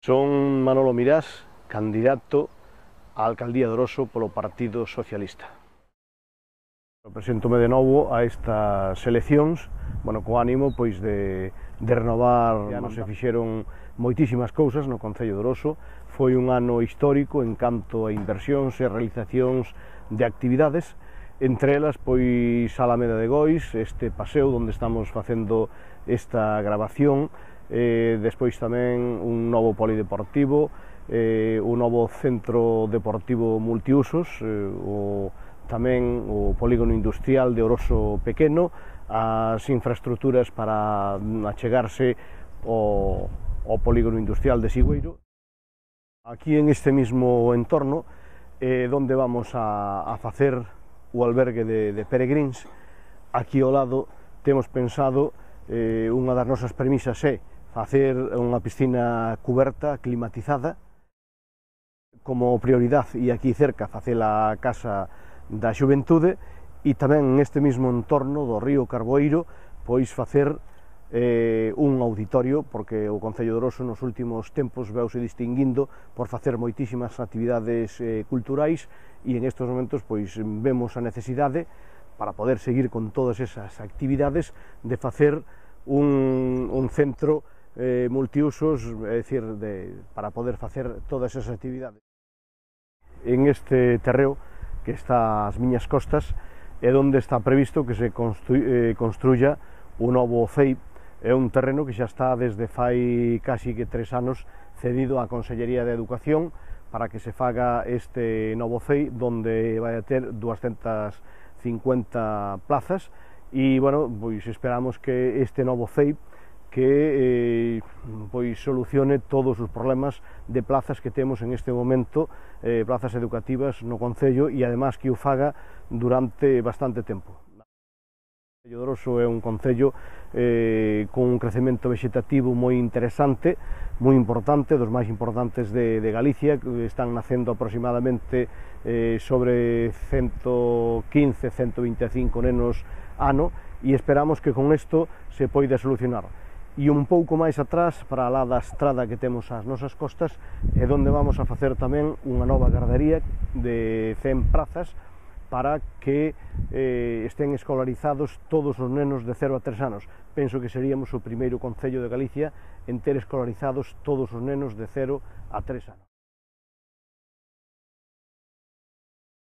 Son Manolo Mirás, candidato á alcaldía de Oroso polo Partido Socialista. Preséntome de novo a estas eleccións, co ánimo de renovar. Non se fixeron moitísimas cousas no Concello de Oroso, foi un ano histórico en canto a inversións e realizacións de actividades, entre elas Alameda de Gois, este paseo onde estamos facendo esta grabación, despois tamén un novo polideportivo, un novo centro deportivo multiusos, tamén o polígono industrial de Oroso Pequeno, as infraestructuras para achegarse ao polígono industrial de Sigüeiro. Aquí en este mismo entorno é onde vamos a facer o albergue de peregrins. Aquí ao lado temos pensado, unha das nosas premisas é facer unha piscina cuberta, climatizada, como prioridade, e aquí cerca facer a Casa da Xuventude, e tamén neste mesmo entorno do río Carboeiro facer un auditorio, porque o Concello de Oroso nos últimos tempos veuse distinguindo por facer moitísimas actividades culturais, e en estes momentos vemos a necesidade, para poder seguir con todas esas actividades, de facer un centro multiusos, é dicir, para poder facer todas esas actividades. En este terreo que está ás miñas costas é onde está previsto que se construya o novo CEI. É un terreno que xa está desde fai casi que 3 anos cedido á Consellería de Educación para que se faga este novo CEI, donde vai a ter 250 plazas, e esperamos que este novo CEI que solucione todos os problemas de plazas que temos en este momento, plazas educativas no Concello, e además que o faga durante bastante tempo. O Concello de Oroso é un concello con un crecemento vegetativo moi interesante, moi importante, dos máis importantes de Galicia, que están nacendo aproximadamente sobre 115-125 nenos ano, e esperamos que con isto se poida solucionar. E un pouco máis atrás, para lá da estrada que temos ás nosas costas, é onde vamos a facer tamén unha nova gardería de 100 prazas, para que estén escolarizados todos os nenos de 0 a 3 anos. Penso que seríamos o primeiro concello de Galicia en ter escolarizados todos os nenos de 0 a 3 anos.